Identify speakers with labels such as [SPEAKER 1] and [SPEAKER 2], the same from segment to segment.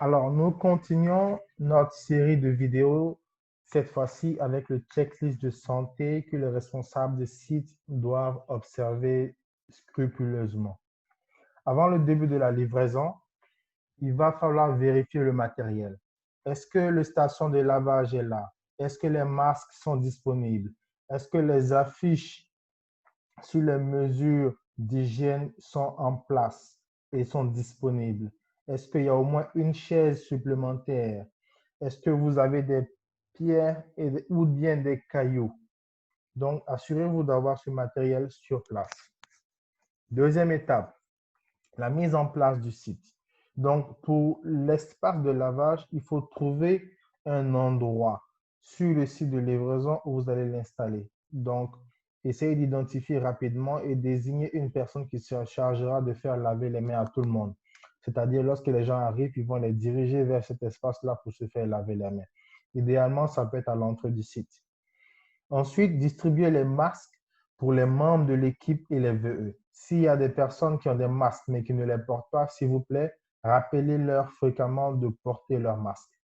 [SPEAKER 1] Alors, nous continuons notre série de vidéos, cette fois-ci avec le checklist de santé que les responsables de site doivent observer scrupuleusement. Avant le début de la livraison, il va falloir vérifier le matériel. Est-ce que la station de lavage est là? Est-ce que les masques sont disponibles? Est-ce que les affiches sur les mesures d'hygiène sont en place et sont disponibles? Est-ce qu'il y a au moins une chaise supplémentaire? Est-ce que vous avez des pierres ou bien des cailloux? Donc, assurez-vous d'avoir ce matériel sur place. Deuxième étape, la mise en place du site. Donc, pour l'espace de lavage, il faut trouver un endroit sur le site de livraison où vous allez l'installer. Donc, essayez d'identifier rapidement et désigner une personne qui se chargera de faire laver les mains à tout le monde. C'est-à-dire, lorsque les gens arrivent, ils vont les diriger vers cet espace-là pour se faire laver les mains. Idéalement, ça peut être à l'entrée du site. Ensuite, distribuer les masques pour les membres de l'équipe et les VE. S'il y a des personnes qui ont des masques mais qui ne les portent pas, s'il vous plaît, rappelez-leur fréquemment de porter leur masque.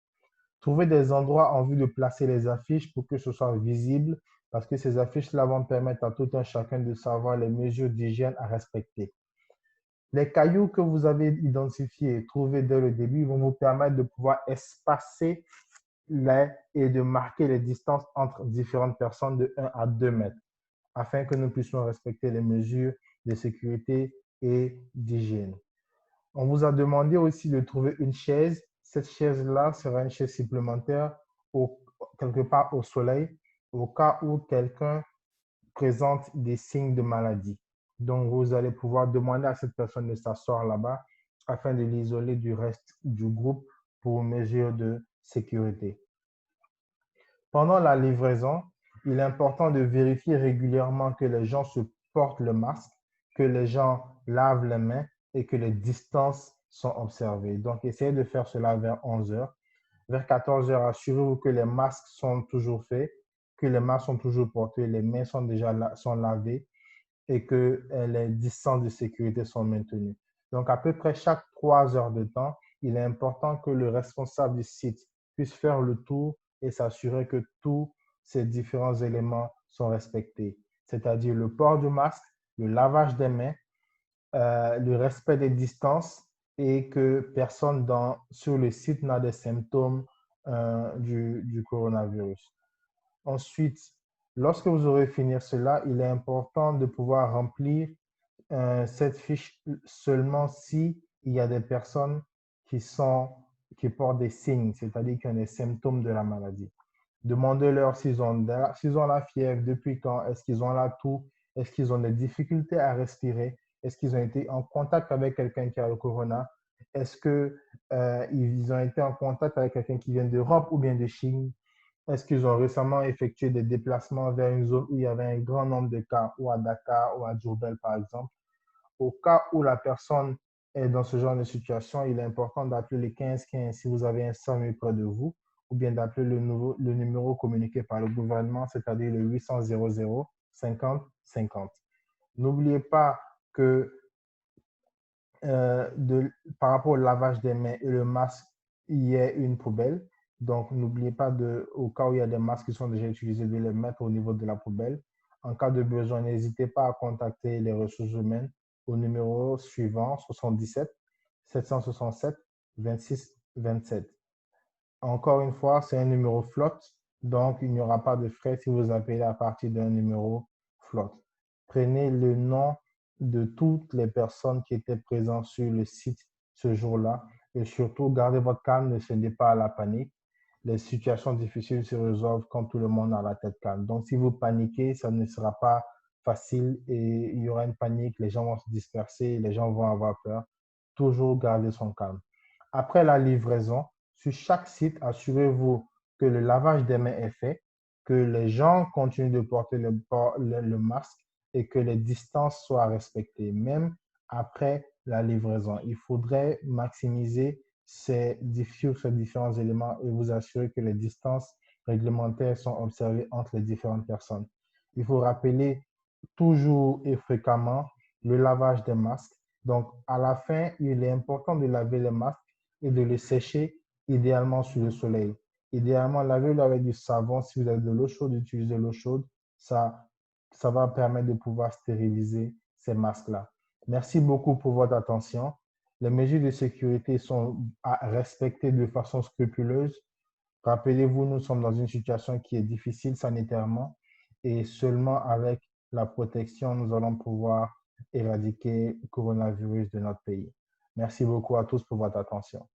[SPEAKER 1] Trouvez des endroits en vue de placer les affiches pour que ce soit visible, parce que ces affiches-là vont permettre à tout un chacun de savoir les mesures d'hygiène à respecter. Les cailloux que vous avez identifiés et trouvés dès le début vont vous permettre de pouvoir espacer et de marquer les distances entre différentes personnes de 1 à 2 mètres afin que nous puissions respecter les mesures de sécurité et d'hygiène. On vous a demandé aussi de trouver une chaise. Cette chaise-là sera une chaise supplémentaire quelque part au soleil au cas où quelqu'un présente des signes de maladie. Donc, vous allez pouvoir demander à cette personne de s'asseoir là-bas afin de l'isoler du reste du groupe pour mesure de sécurité. Pendant la livraison, il est important de vérifier régulièrement que les gens se portent le masque, que les gens lavent les mains et que les distances sont observées. Donc, essayez de faire cela vers 11 heures. Vers 14 heures, assurez-vous que les masques sont toujours faits, que les masques sont toujours portés, les mains sont déjà sont lavées et que les distances de sécurité sont maintenues. Donc, à peu près chaque 3 heures de temps, il est important que le responsable du site puisse faire le tour et s'assurer que tous ces différents éléments sont respectés, c'est-à-dire le port du masque, le lavage des mains, le respect des distances et que personne sur le site n'a des symptômes du coronavirus. Ensuite, lorsque vous aurez fini cela, il est important de pouvoir remplir cette fiche seulement si il y a des personnes qui qui portent des signes, c'est-à-dire qui ont des symptômes de la maladie. Demandez-leur s'ils ont la fièvre, depuis quand, est-ce qu'ils ont la toux, est-ce qu'ils ont des difficultés à respirer, est-ce qu'ils ont été en contact avec quelqu'un qui a le corona, est-ce qu'ils ont été en contact avec quelqu'un qui vient d'Europe ou bien de Chine, est-ce qu'ils ont récemment effectué des déplacements vers une zone où il y avait un grand nombre de cas, ou à Dakar ou à Djoubel par exemple. Au cas où la personne est dans ce genre de situation, il est important d'appeler le 1515 si vous avez un SAMU près de vous, ou bien d'appeler le numéro communiqué par le gouvernement, c'est-à-dire le 800 00 50 50. N'oubliez pas que par rapport au lavage des mains et le masque, il y a une poubelle. Donc, n'oubliez pas au cas où il y a des masques qui sont déjà utilisés, de les mettre au niveau de la poubelle. En cas de besoin, n'hésitez pas à contacter les ressources humaines au numéro suivant 77 767 26 27. Encore une fois, c'est un numéro flotte, donc il n'y aura pas de frais si vous appelez à partir d'un numéro flotte. Prenez le nom de toutes les personnes qui étaient présentes sur le site ce jour-là et surtout gardez votre calme, ne cédez pas à la panique. Les situations difficiles se résolvent quand tout le monde a la tête calme. Donc si vous paniquez, ça ne sera pas facile et il y aura une panique, les gens vont se disperser, les gens vont avoir peur. Toujours garder son calme. Après la livraison, sur chaque site, assurez-vous que le lavage des mains est fait, que les gens continuent de porter le masque et que les distances soient respectées, même après la livraison. Il faudrait maximiser ces différents éléments et vous assurer que les distances réglementaires sont observées entre les différentes personnes. Il faut rappeler toujours et fréquemment le lavage des masques. Donc, à la fin, il est important de laver les masques et de le sécher, idéalement sous le soleil. Idéalement, lavez-le avec du savon. Si vous avez de l'eau chaude, utilisez l'eau chaude. Ça, ça va permettre de pouvoir stériliser ces masques-là. Merci beaucoup pour votre attention. Les mesures de sécurité sont à respecter de façon scrupuleuse. Rappelez-vous, nous sommes dans une situation qui est difficile sanitairement et seulement avec la protection, nous allons pouvoir éradiquer le coronavirus de notre pays. Merci beaucoup à tous pour votre attention.